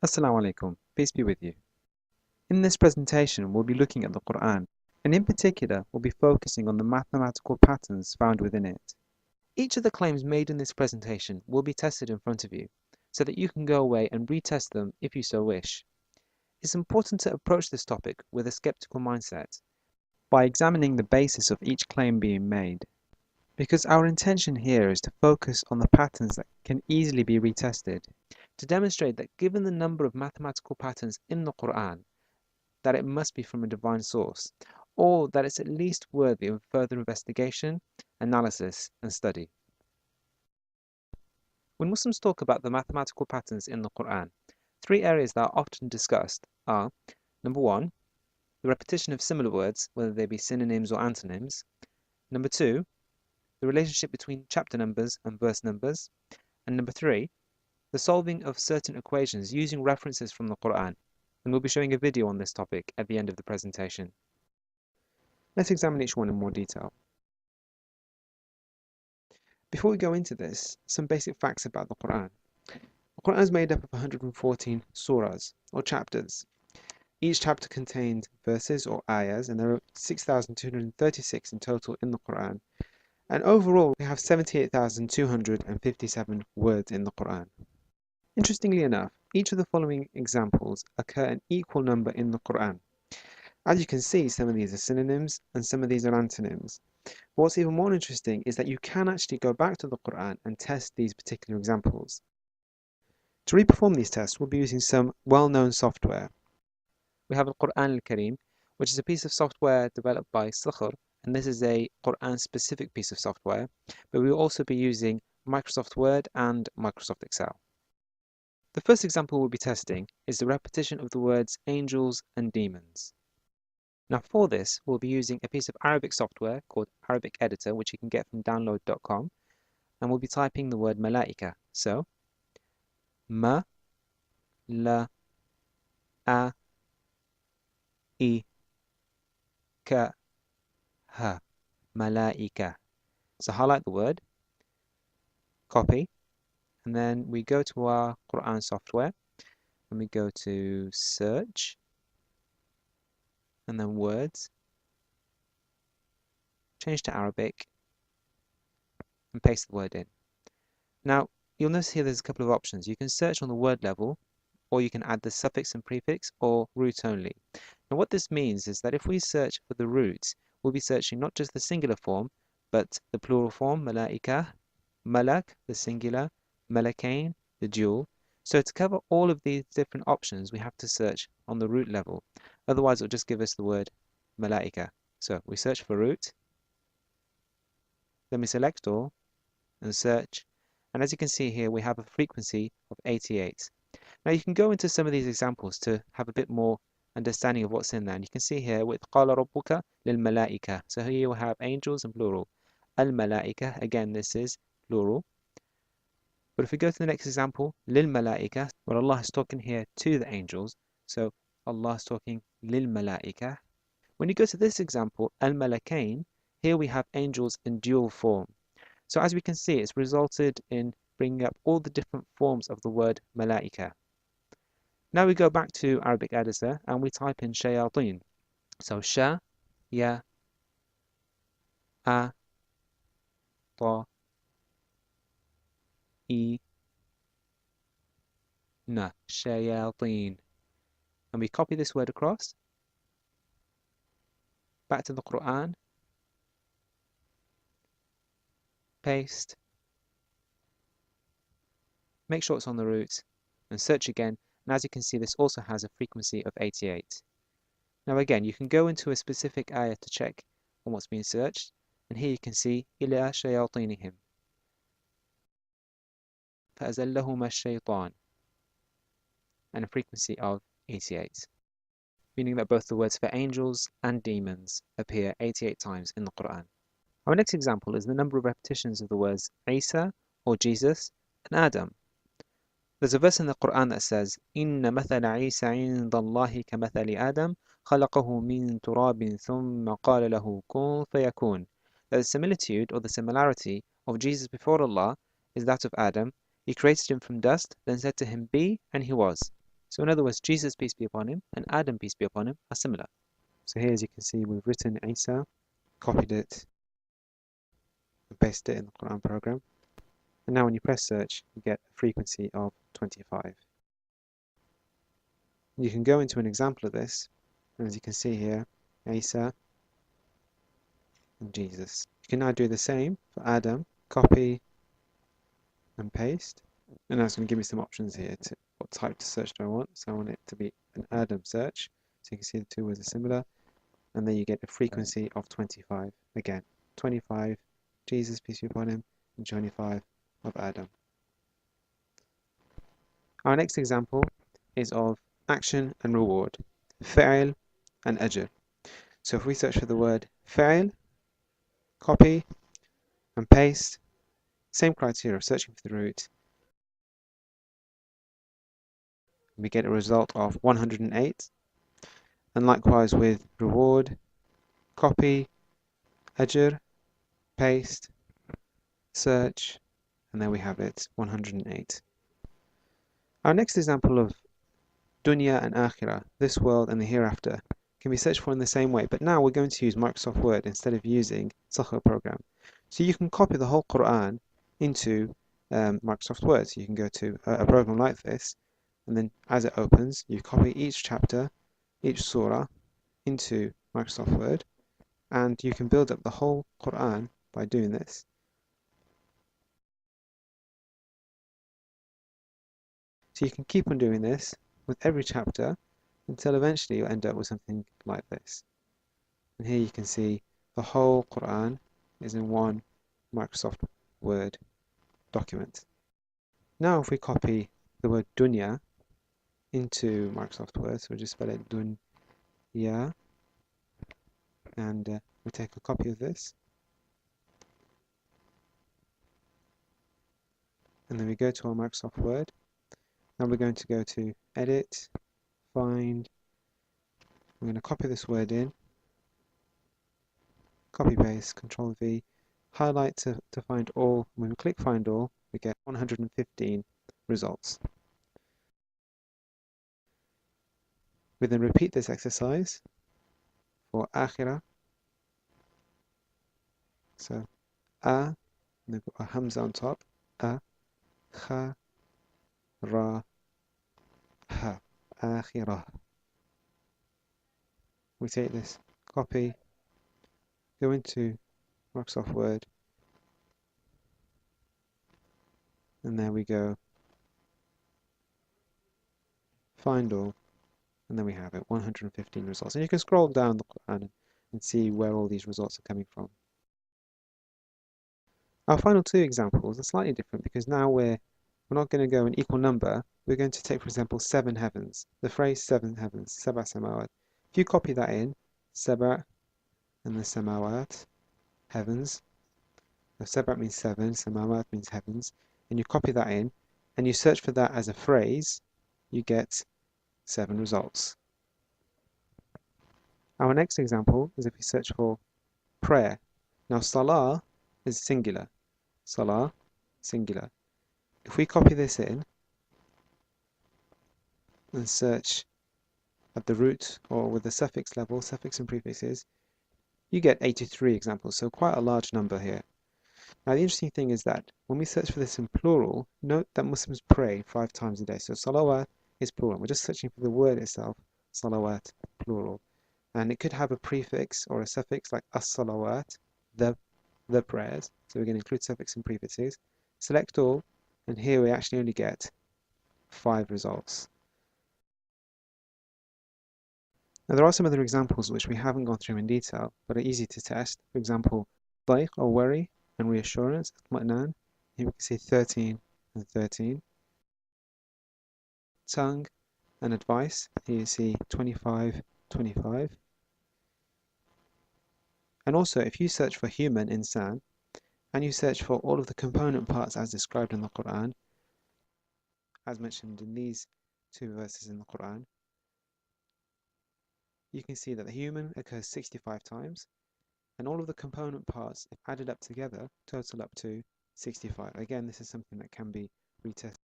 Assalamu alaikum, peace be with you. In this presentation, we'll be looking at the Quran, and in particular, we'll be focusing on the mathematical patterns found within it. Each of the claims made in this presentation will be tested in front of you, so that you can go away and retest them if you so wish. It's important to approach this topic with a skeptical mindset, by examining the basis of each claim being made, because our intention here is to focus on the patterns that can easily be retested, to demonstrate that given the number of mathematical patterns in the Quran, that it must be from a divine source, or that it's at least worthy of further investigation, analysis, and study. When Muslims talk about the mathematical patterns in the Quran, three areas that are often discussed are: number one, the repetition of similar words, whether they be synonyms or antonyms; number two, the relationship between chapter numbers and verse numbers; and number three, the solving of certain equations using references from the Quran. And we'll be showing a video on this topic at the end of the presentation. Let's examine each one in more detail. Before we go into this, some basic facts about the Quran. The Quran is made up of 114 surahs, or chapters. Each chapter contains verses or ayahs, and there are 6,236 in total in the Quran. And overall, we have 78,257 words in the Quran. Interestingly enough, each of the following examples occur an equal number in the Quran. As you can see, some of these are synonyms and some of these are antonyms. What's even more interesting is that you can actually go back to the Quran and test these particular examples. To reperform these tests, we'll be using some well-known software. We have Al-Quran Al-Kareem, which is a piece of software developed by Sakhr, and this is a Quran-specific piece of software, but we will also be using Microsoft Word and Microsoft Excel. The first example we'll be testing is the repetition of the words angels and demons. Now for this, we'll be using a piece of Arabic software called Arabic Editor, which you can get from download.com, and we'll be typing the word malaika. So, ma, la, a, I, ka, ha, malaika. So highlight the word, copy, and then we go to our Quran software, and we go to search, and then words, change to Arabic, and paste the word in. Now, you'll notice here there's a couple of options. You can search on the word level, or you can add the suffix and prefix, or root only. Now what this means is that if we search for the roots, we'll be searching not just the singular form, but the plural form, malaika, malak, the singular, malakain, the dual. So to cover all of these different options, we have to search on the root level. Otherwise, it'll just give us the word malaika. So we search for root, then we select all, and search. And as you can see here, we have a frequency of 88. Now you can go into some of these examples to have a bit more understanding of what's in there. And you can see here with قَالَ رَبُّكَ لِلْمَلَائِكَةِ. So here you will have angels and plural. Al-malaika, again this is plural. But if we go to the next example, لِلْمَلَائِكَةِ, well, Allah is talking here to the angels. So Allah is talking لِلْمَلَائِكَةِ. When you go to this example, al-malakain, here we have angels in dual form. So as we can see, it's resulted in bringing up all the different forms of the word malaika. Now we go back to Arabic Editor and we type in shayateen. So sha, ya, a, ta, I, na, shayateen. And we copy this word across, back to the Quran, paste, make sure it's on the root, and search again. And as you can see, this also has a frequency of 88. Now again, you can go into a specific ayah to check on what's being searched. And here you can see إِلَى شَيَاطِينِهِمْ فَأَزَلَّهُمَا الشَّيْطَانُ, and a frequency of 88. Meaning that both the words for angels and demons appear 88 times in the Quran. Our next example is the number of repetitions of the words Isa, or Jesus, and Adam. There's a verse in the Quran that says, إِنَّ مَثَلَ عِيسَى عِنْدَ اللَّهِ كَمَثَلِ آدَمَ خَلَقَهُ مِنْ تُرَابٍ ثُمَّ قَالَ لَهُ كُنْ فَيَكُونُ. That the similitude or the similarity of Jesus before Allah is that of Adam. He created him from dust, then said to him, be, and he was. So in other words, Jesus, peace be upon him, and Adam, peace be upon him, are similar. So here, as you can see, we've written Isa, copied it, and pasted it in the Quran program. And now when you press search, you get a frequency of 25. You can go into an example of this, and as you can see here, Isa and Jesus. You can now do the same for Adam, copy and paste. And now it's going to give me some options here to what type of search do I want. So I want it to be an Adam search. So you can see the two words are similar. And then you get a frequency of 25. Again, 25, Jesus, peace be upon him, and 25 of Adam. Our next example is of action and reward, fi'l and ajr. So if we search for the word fi'l, copy and paste, same criteria of searching for the root, we get a result of 108. And likewise with reward, copy, ajr, paste, search, and there we have it, 108. Our next example of dunya and akhirah, this world and the hereafter, can be searched for in the same way, but now we're going to use Microsoft Word instead of using Sakha program. So you can copy the whole Quran into Microsoft Word. So you can go to a program like this, and then as it opens, you copy each chapter, each surah, into Microsoft Word, and you can build up the whole Quran by doing this. So you can keep on doing this with every chapter until eventually you end up with something like this. And here you can see the whole Quran is in one Microsoft Word document. Now if we copy the word dunya into Microsoft Word, so we'll just spell it dunya, and we take a copy of this, and then we go to our Microsoft Word. Now we're going to go to Edit, Find, I'm going to copy this word in, copy paste, Control V, highlight to find all. When we click find all, we get 115 results. We then repeat this exercise for akhirah. So and then put a hamza on top, kha, ra, ha, akhirah. We take this, copy, go into Microsoft Word, and there we go, find all, and then we have it, 115 results. And you can scroll down the Quran and see where all these results are coming from. Our final two examples are slightly different because now we're not going to go an equal number. We're going to take, for example, 7 heavens. The phrase 7 heavens, sab'a samawat. If you copy that in, sab'a and the samawat, heavens. So sab'a means 7, samawat means heavens. And you copy that in, and you search for that as a phrase, you get 7 results. Our next example is if we search for prayer. Now, salah is singular. Salah, singular. If we copy this in and search at the root or with the suffix level, suffix and prefixes, you get 83 examples, so quite a large number here. Now the interesting thing is that when we search for this in plural, note that Muslims pray 5 times a day. So salawat is plural. We're just searching for the word itself, salawat, plural. And it could have a prefix or a suffix like as-salawat, the prayers. So we're going to include suffix and prefixes. Select all, and here we actually only get 5 results. Now there are some other examples which we haven't gone through in detail, but are easy to test. For example, dayq or worry and reassurance, itma'nan. Here we can see 13 and 13. Tongue and advice, here you see 25, 25. And also, if you search for human, insan, and you search for all of the component parts as described in the Quran, as mentioned in these 2 verses in the Quran, you can see that the human occurs 65 times, and all of the component parts, if added up together, total up to 65. Again, this is something that can be retested.